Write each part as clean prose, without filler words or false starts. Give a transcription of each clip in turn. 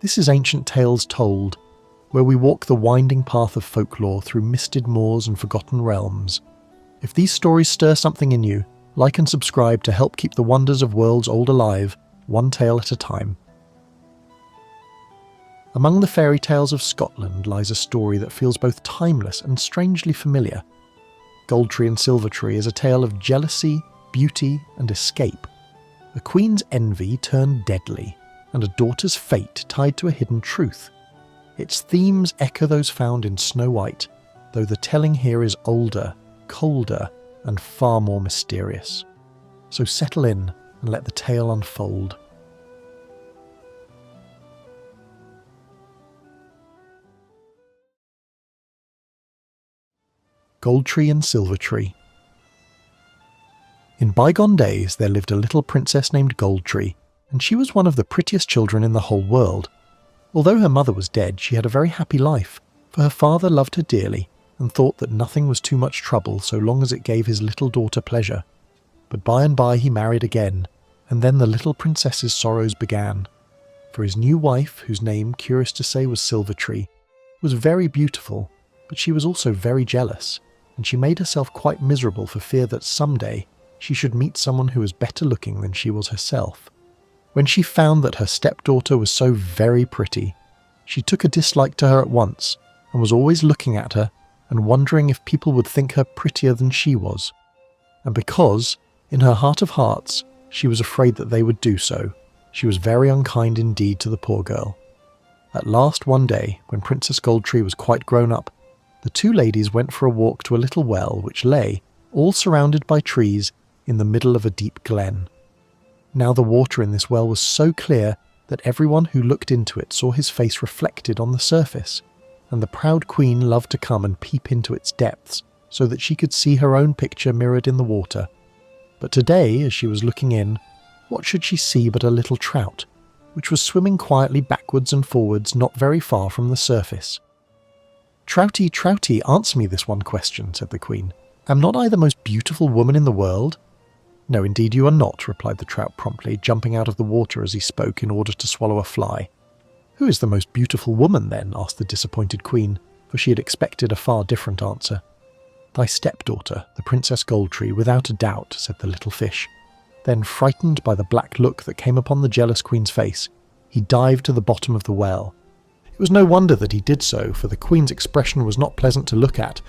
This is Ancient Tales Told, where we walk the winding path of folklore through misted moors and forgotten realms. If these stories stir something in you, like and subscribe to help keep the wonders of worlds old alive, one tale at a time. Among the fairy tales of Scotland lies a story that feels both timeless and strangely familiar. Goldtree and Silvertree is a tale of jealousy, beauty, and escape. A queen's envy turned deadly, and a daughter's fate tied to a hidden truth. Its themes echo those found in Snow White, though the telling here is older, colder, and far more mysterious. So settle in and let the tale unfold. Goldtree and Silvertree. In bygone days there lived a little princess named Goldtree, and she was one of the prettiest children in the whole world. Although her mother was dead, she had a very happy life, for her father loved her dearly and thought that nothing was too much trouble so long as it gave his little daughter pleasure. But by and by he married again, and then the little princess's sorrows began. For his new wife, whose name, curious to say, was Silvertree, was very beautiful, but she was also very jealous, and she made herself quite miserable for fear that someday she should meet someone who was better looking than she was herself. When she found that her stepdaughter was so very pretty, she took a dislike to her at once, and was always looking at her and wondering if people would think her prettier than she was. And because, in her heart of hearts, she was afraid that they would do so, she was very unkind indeed to the poor girl. At last one day, when Princess Goldtree was quite grown up, the two ladies went for a walk to a little well which lay, all surrounded by trees, in the middle of a deep glen. Now the water in this well was so clear that everyone who looked into it saw his face reflected on the surface, and the proud queen loved to come and peep into its depths so that she could see her own picture mirrored in the water. But today, as she was looking in, what should she see but a little trout, which was swimming quietly backwards and forwards not very far from the surface. "Troutie, Troutie, answer me this one question," said the queen. "Am not I the most beautiful woman in the world?" "No, indeed you are not," replied the trout promptly, jumping out of the water as he spoke in order to swallow a fly. "Who is the most beautiful woman, then?" asked the disappointed queen, for she had expected a far different answer. "Thy stepdaughter, the Princess Goldtree, without a doubt," said the little fish. Then, frightened by the black look that came upon the jealous queen's face, he dived to the bottom of the well. It was no wonder that he did so, for the queen's expression was not pleasant to look at,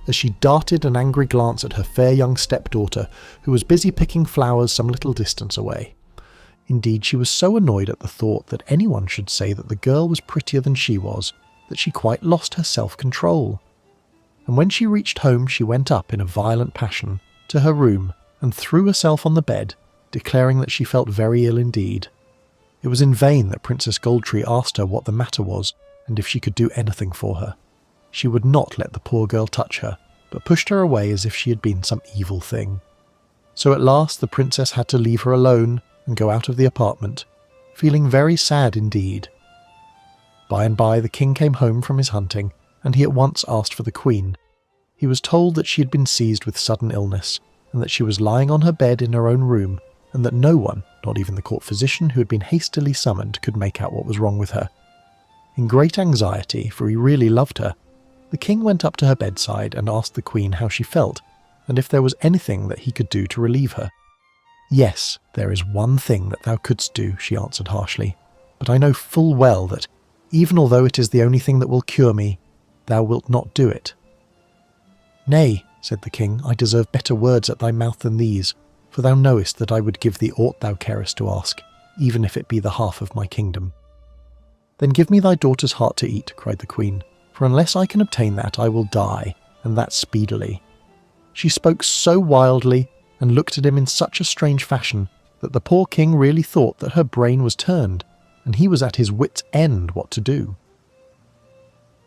as she darted an angry glance at her fair young stepdaughter, who was busy picking flowers some little distance away. Indeed, she was so annoyed at the thought that anyone should say that the girl was prettier than she was, that she quite lost her self-control. And when she reached home, she went up in a violent passion to her room and threw herself on the bed, declaring that she felt very ill indeed. It was in vain that Princess Goldtree asked her what the matter was and if she could do anything for her. She would not let the poor girl touch her, but pushed her away as if she had been some evil thing. So at last the princess had to leave her alone and go out of the apartment, feeling very sad indeed. By and by the king came home from his hunting, and he at once asked for the queen. He was told that she had been seized with sudden illness, and that she was lying on her bed in her own room, and that no one, not even the court physician who had been hastily summoned, could make out what was wrong with her. In great anxiety, for he really loved her, the king went up to her bedside and asked the queen how she felt, and if there was anything that he could do to relieve her. "Yes, there is one thing that thou couldst do," she answered harshly, "but I know full well that, even although it is the only thing that will cure me, thou wilt not do it." "Nay," said the king, "I deserve better words at thy mouth than these, for thou knowest that I would give thee aught thou carest to ask, even if it be the half of my kingdom." "Then give me thy daughter's heart to eat," cried the queen, "for unless I can obtain that, I will die, and that speedily." She spoke so wildly and looked at him in such a strange fashion that the poor king really thought that her brain was turned, and he was at his wit's end what to do.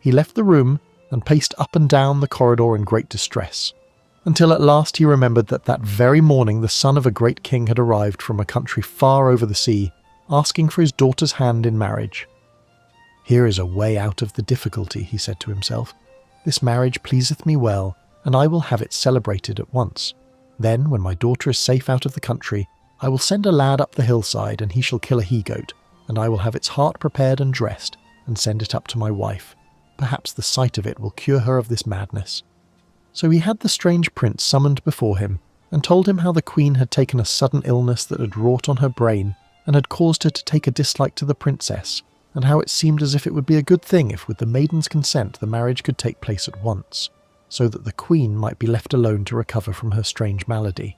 He left the room and paced up and down the corridor in great distress, until at last he remembered that that very morning the son of a great king had arrived from a country far over the sea, asking for his daughter's hand in marriage. "Here is a way out of the difficulty," he said to himself. "This marriage pleaseth me well, and I will have it celebrated at once. Then, when my daughter is safe out of the country, I will send a lad up the hillside, and he shall kill a he-goat, and I will have its heart prepared and dressed, and send it up to my wife. Perhaps the sight of it will cure her of this madness." So he had the strange prince summoned before him, and told him how the queen had taken a sudden illness that had wrought on her brain, and had caused her to take a dislike to the princess, and how it seemed as if it would be a good thing if with the maiden's consent the marriage could take place at once, so that the queen might be left alone to recover from her strange malady.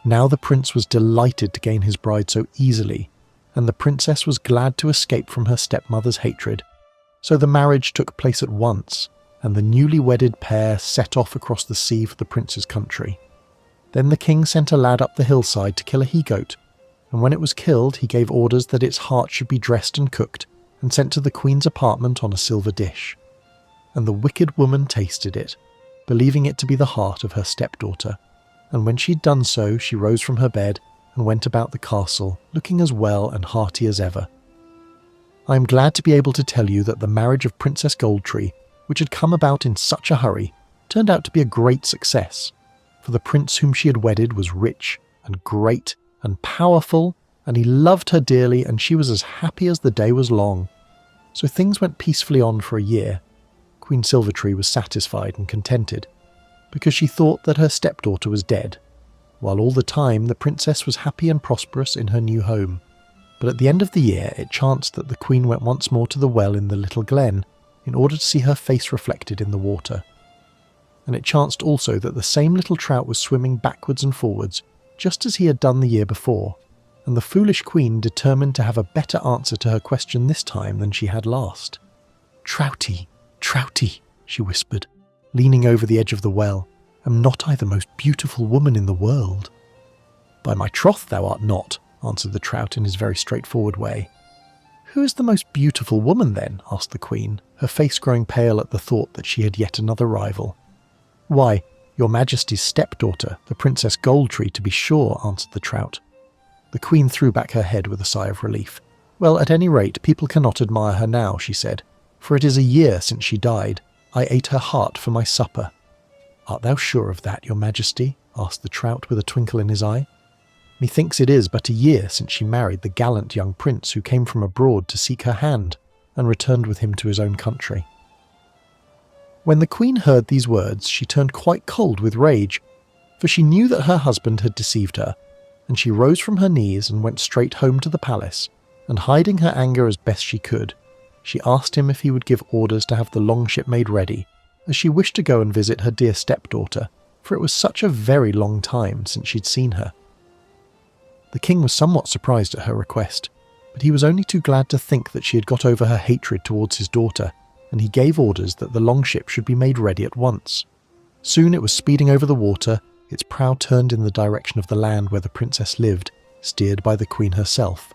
Now the prince was delighted to gain his bride so easily, and the princess was glad to escape from her stepmother's hatred, so the marriage took place at once, and the newly wedded pair set off across the sea for the prince's country. Then the king sent a lad up the hillside to kill a he-goat, and when it was killed he gave orders that its heart should be dressed and cooked, and sent to the queen's apartment on a silver dish. And the wicked woman tasted it, believing it to be the heart of her stepdaughter, and when she'd done so she rose from her bed and went about the castle, looking as well and hearty as ever. I am glad to be able to tell you that the marriage of Princess Goldtree, which had come about in such a hurry, turned out to be a great success, for the prince whom she had wedded was rich and great and powerful, and he loved her dearly, and she was as happy as the day was long. So things went peacefully on for a year. Queen Silvertree was satisfied and contented, because she thought that her stepdaughter was dead, while all the time the princess was happy and prosperous in her new home. But at the end of the year it chanced that the queen went once more to the well in the little glen, in order to see her face reflected in the water. And it chanced also that the same little trout was swimming backwards and forwards, just as he had done the year before, and the foolish queen determined to have a better answer to her question this time than she had last. "Troutie, Troutie," she whispered, leaning over the edge of the well, "am not I the most beautiful woman in the world?" "By my troth thou art not," answered the trout in his very straightforward way. "Who is the most beautiful woman then?" asked the queen, her face growing pale at the thought that she had yet another rival. "Why, your majesty's stepdaughter, the Princess Goldtree, to be sure," answered the trout. The queen threw back her head with a sigh of relief. "Well, at any rate, people cannot admire her now," she said, "for it is a year since she died. I ate her heart for my supper." "Art thou sure of that, your majesty?" asked the trout with a twinkle in his eye. "Methinks it is but a year since she married the gallant young prince who came from abroad to seek her hand, and returned with him to his own country." When the queen heard these words, she turned quite cold with rage, for she knew that her husband had deceived her, and she rose from her knees and went straight home to the palace, and hiding her anger as best she could, she asked him if he would give orders to have the longship made ready, as she wished to go and visit her dear stepdaughter, for it was such a very long time since she'd seen her. The king was somewhat surprised at her request, but he was only too glad to think that she had got over her hatred towards his daughter, and he gave orders that the longship should be made ready at once. Soon it was speeding over the water, its prow turned in the direction of the land where the princess lived, steered by the queen herself,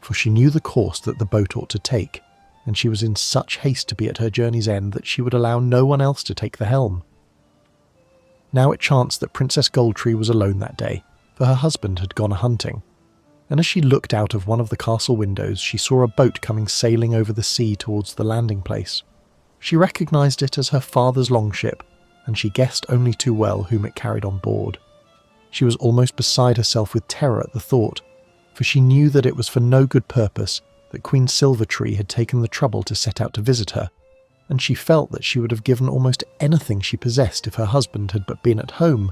for she knew the course that the boat ought to take, and she was in such haste to be at her journey's end that she would allow no one else to take the helm. Now it chanced that Princess Goldtree was alone that day, for her husband had gone a-hunting, and as she looked out of one of the castle windows she saw a boat coming sailing over the sea towards the landing place. She recognised it as her father's longship, and she guessed only too well whom it carried on board. She was almost beside herself with terror at the thought, for she knew that it was for no good purpose that Queen Silvertree had taken the trouble to set out to visit her, and she felt that she would have given almost anything she possessed if her husband had but been at home.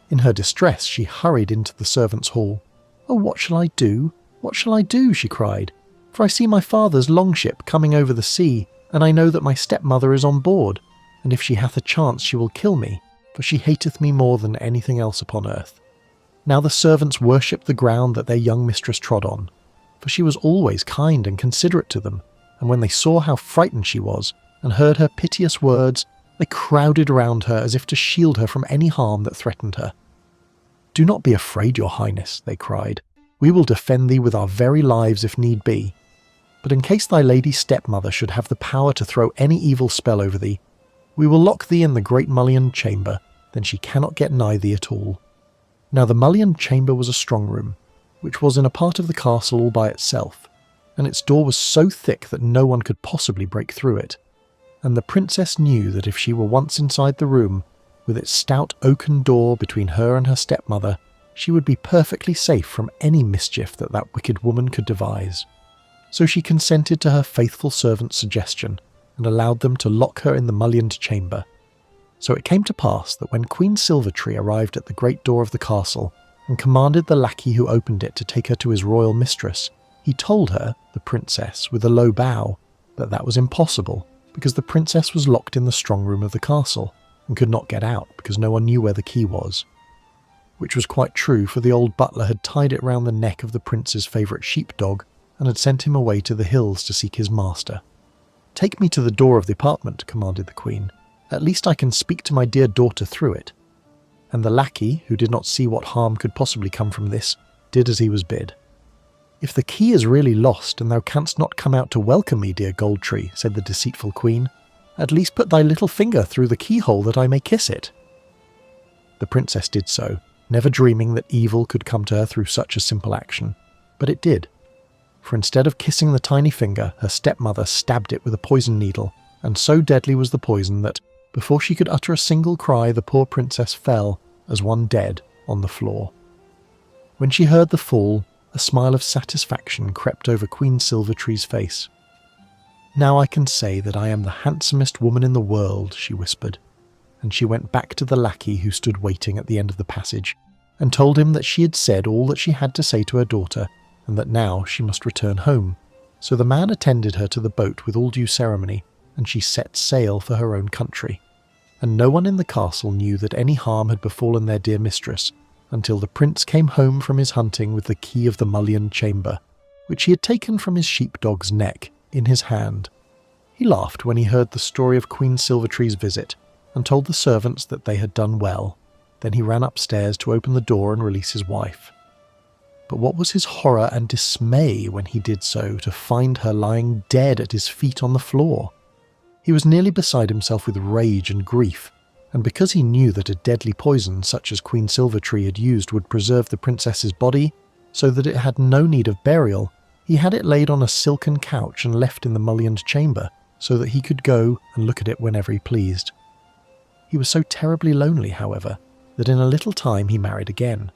In her distress she hurried into the servants' hall. "Oh, what shall I do? What shall I do?" she cried. "For I see my father's longship coming over the sea, and I know that my stepmother is on board, and if she hath a chance she will kill me, for she hateth me more than anything else upon earth." Now the servants worshipped the ground that their young mistress trod on, for she was always kind and considerate to them, and when they saw how frightened she was, and heard her piteous words, they crowded around her as if to shield her from any harm that threatened her. "Do not be afraid, your highness," they cried. "We will defend thee with our very lives if need be. But in case thy lady stepmother should have the power to throw any evil spell over thee, we will lock thee in the great mullioned chamber, then she cannot get nigh thee at all." Now the mullioned chamber was a strong room, which was in a part of the castle all by itself, and its door was so thick that no one could possibly break through it, and the princess knew that if she were once inside the room, with its stout oaken door between her and her stepmother, she would be perfectly safe from any mischief that that wicked woman could devise. so she consented to her faithful servant's suggestion and allowed them to lock her in the mullioned chamber. So it came to pass that when Queen Silvertree arrived at the great door of the castle and commanded the lackey who opened it to take her to his royal mistress, he told her, the princess, with a low bow, that that was impossible because the princess was locked in the strong room of the castle and could not get out because no one knew where the key was. Which was quite true, for the old butler had tied it round the neck of the prince's favourite sheepdog and had sent him away to the hills to seek his master. "Take me to the door of the apartment," commanded the queen. "At least I can speak to my dear daughter through it." And the lackey, who did not see what harm could possibly come from this, did as he was bid. "If the key is really lost, and thou canst not come out to welcome me, dear Gold-tree," said the deceitful queen, "at least put thy little finger through the keyhole that I may kiss it." The princess did so, never dreaming that evil could come to her through such a simple action. But it did. For instead of kissing the tiny finger, her stepmother stabbed it with a poison needle, and so deadly was the poison that, before she could utter a single cry, the poor princess fell, as one dead, on the floor. When she heard the fall, a smile of satisfaction crept over Queen Silvertree's face. "Now I can say that I am the handsomest woman in the world," she whispered, and she went back to the lackey who stood waiting at the end of the passage, and told him that she had said all that she had to say to her daughter, and that now she must return home. So the man attended her to the boat with all due ceremony, and she set sail for her own country. And no one in the castle knew that any harm had befallen their dear mistress, until the prince came home from his hunting with the key of the mullioned chamber, which he had taken from his sheepdog's neck, in his hand. He laughed when he heard the story of Queen Silvertree's visit, and told the servants that they had done well. Then he ran upstairs to open the door and release his wife. But what was his horror and dismay when he did so to find her lying dead at his feet on the floor. He was nearly beside himself with rage and grief, and because he knew that a deadly poison such as Queen Silvertree had used would preserve the princess's body, so that it had no need of burial, he had it laid on a silken couch and left in the mullioned chamber, so that he could go and look at it whenever he pleased. He was so terribly lonely, however, that in a little time he married again,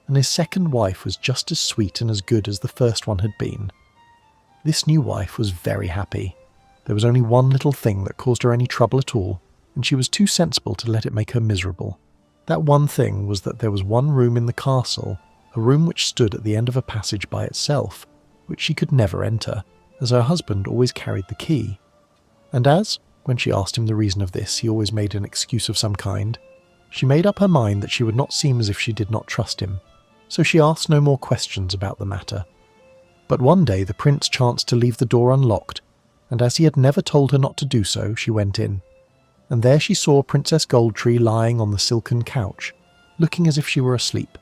and his second wife was just as sweet and as good as the first one had been. This new wife was very happy. There was only one little thing that caused her any trouble at all, and she was too sensible to let it make her miserable. That one thing was that there was one room in the castle, a room which stood at the end of a passage by itself, which she could never enter, as her husband always carried the key. And as, when she asked him the reason of this, he always made an excuse of some kind, she made up her mind that she would not seem as if she did not trust him, so she asked no more questions about the matter. But one day the prince chanced to leave the door unlocked, and as he had never told her not to do so, she went in. And there she saw Princess Gold-tree lying on the silken couch, looking as if she were asleep.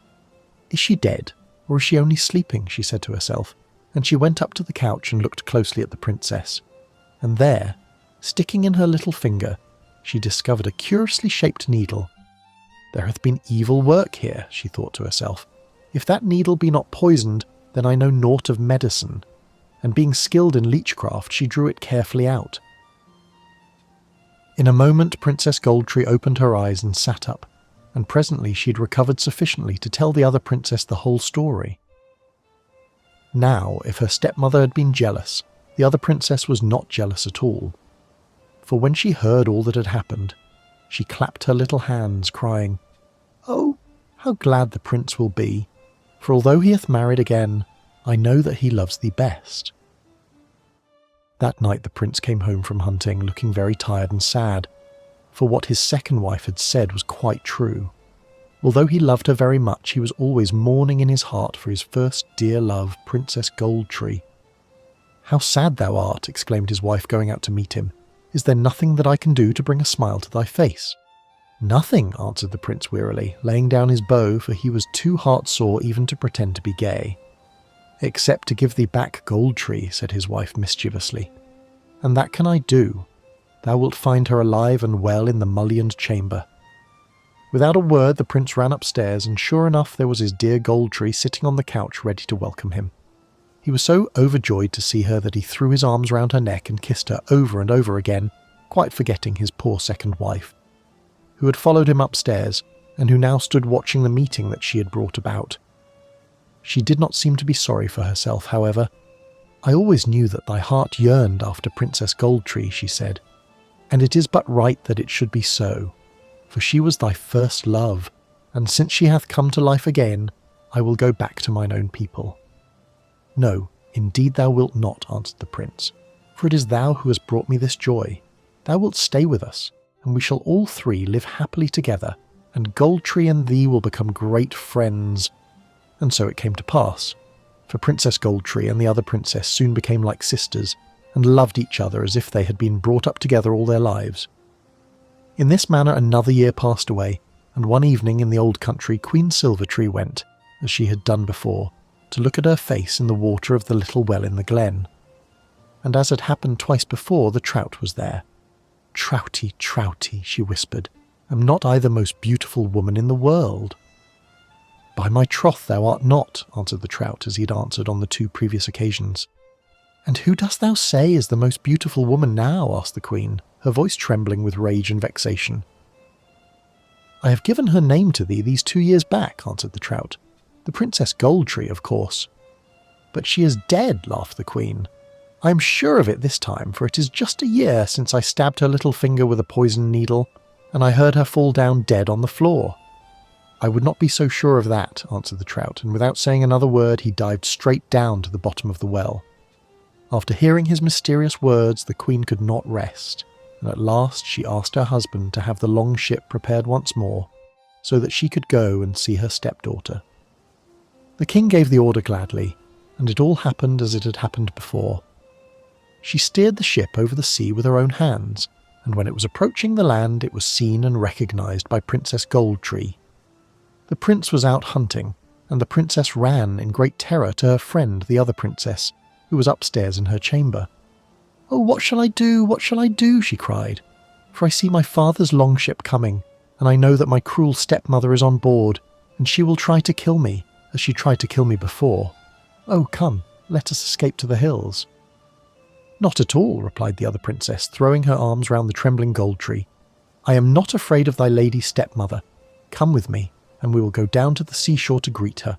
"Is she dead, or is she only sleeping?" she said to herself, and she went up to the couch and looked closely at the princess. And there, sticking in her little finger, she discovered a curiously shaped needle. "There hath been evil work here," she thought to herself. "If that needle be not poisoned, then I know naught of medicine." And being skilled in leechcraft, she drew it carefully out. In a moment Princess Gold-tree opened her eyes and sat up, and presently she had recovered sufficiently to tell the other princess the whole story. Now, if her stepmother had been jealous, the other princess was not jealous at all. For when she heard all that had happened, she clapped her little hands, crying, "Oh, how glad the prince will be! For although he hath married again, I know that he loves thee best." That night the prince came home from hunting, looking very tired and sad, for what his second wife had said was quite true. Although he loved her very much, he was always mourning in his heart for his first dear love, Princess Gold-tree. "How sad thou art!" exclaimed his wife, going out to meet him. "Is there nothing that I can do to bring a smile to thy face?" "Nothing," answered the prince wearily, laying down his bow, for he was too heart-sore even to pretend to be gay. "Except to give thee back Gold-tree," said his wife mischievously. "And that can I do. Thou wilt find her alive and well in the mullioned chamber." Without a word the prince ran upstairs, and sure enough there was his dear Gold-tree sitting on the couch ready to welcome him. He was so overjoyed to see her that he threw his arms round her neck and kissed her over and over again, quite forgetting his poor second wife, who had followed him upstairs, and who now stood watching the meeting that she had brought about. She did not seem to be sorry for herself, however, "I always knew that thy heart yearned after Princess Goldtree," she said, "and it is but right that it should be so, for she was thy first love, and since she hath come to life again, I will go back to mine own people." "No, indeed thou wilt not," answered the prince, "for it is thou who hast brought me this joy. Thou wilt stay with us, and we shall all three live happily together, and Goldtree and thee will become great friends." And so it came to pass, for Princess Goldtree and the other princess soon became like sisters, and loved each other as if they had been brought up together all their lives. In this manner another year passed away, and one evening in the old country Queen Silvertree went, as she had done before, to look at her face in the water of the little well in the glen. And as had happened twice before, the trout was there. "Troutie, Troutie," she whispered, "am not I the most beautiful woman in the world?" "By my troth thou art not," answered the trout, as he had answered on the 2 previous occasions. "And who dost thou say is the most beautiful woman now?" asked the queen, her voice trembling with rage and vexation. "I have given her name to thee these 2 years back," answered the trout. "The Princess Goldtree, of course." "But she is dead," laughed the queen. "I am sure of it this time, for it is just a year since I stabbed her little finger with a poisoned needle, and I heard her fall down dead on the floor." "I would not be so sure of that," answered the trout, and without saying another word he dived straight down to the bottom of the well. After hearing his mysterious words, the queen could not rest, and at last she asked her husband to have the long ship prepared once more, so that she could go and see her stepdaughter. The king gave the order gladly, and it all happened as it had happened before. She steered the ship over the sea with her own hands, and when it was approaching the land it was seen and recognised by Princess Goldtree. The prince was out hunting, and the princess ran in great terror to her friend the other princess, who was upstairs in her chamber. "Oh, what shall I do? What shall I do?" she cried. "For I see my father's longship coming, and I know that my cruel stepmother is on board, and she will try to kill me, as she tried to kill me before. Oh, come, let us escape to the hills." "Not at all," replied the other princess, throwing her arms round the trembling Goldtree. "I am not afraid of thy lady stepmother. Come with me, and we will go down to the seashore to greet her."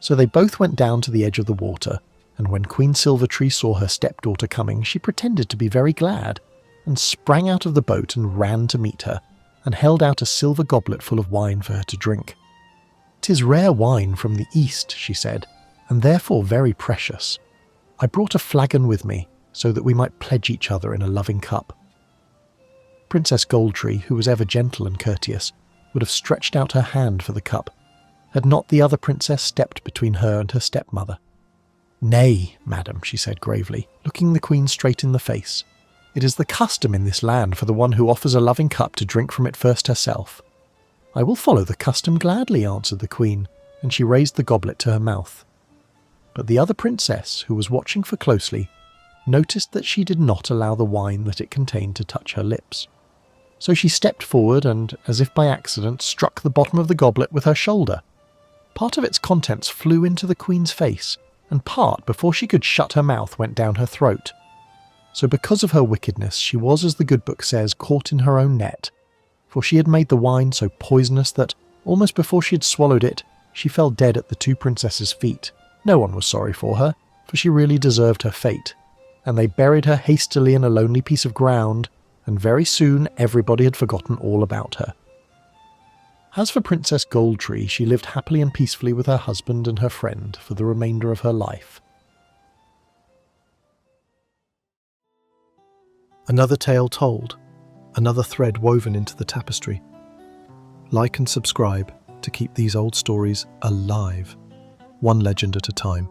So they both went down to the edge of the water, and when Queen Silvertree saw her stepdaughter coming, she pretended to be very glad, and sprang out of the boat and ran to meet her, and held out a silver goblet full of wine for her to drink. "'Tis rare wine from the east," she said, "and therefore very precious. I brought a flagon with me, so that we might pledge each other in a loving cup." Princess Goldtree, who was ever gentle and courteous, would have stretched out her hand for the cup, had not the other princess stepped between her and her stepmother. "Nay, madam," she said gravely, looking the queen straight in the face. "It is the custom in this land for the one who offers a loving cup to drink from it first herself." "I will follow the custom gladly," answered the queen, and she raised the goblet to her mouth. But the other princess, who was watching for closely, noticed that she did not allow the wine that it contained to touch her lips. So she stepped forward and, as if by accident, struck the bottom of the goblet with her shoulder. Part of its contents flew into the queen's face, and part, before she could shut her mouth, went down her throat. So because of her wickedness, she was, as the good book says, caught in her own net, for she had made the wine so poisonous that, almost before she had swallowed it, she fell dead at the 2 princesses' feet. No one was sorry for her, for she really deserved her fate, and they buried her hastily in a lonely piece of ground, and very soon everybody had forgotten all about her. As for Princess Goldtree, she lived happily and peacefully with her husband and her friend for the remainder of her life. Another tale told, another thread woven into the tapestry. Like and subscribe to keep these old stories alive, one legend at a time.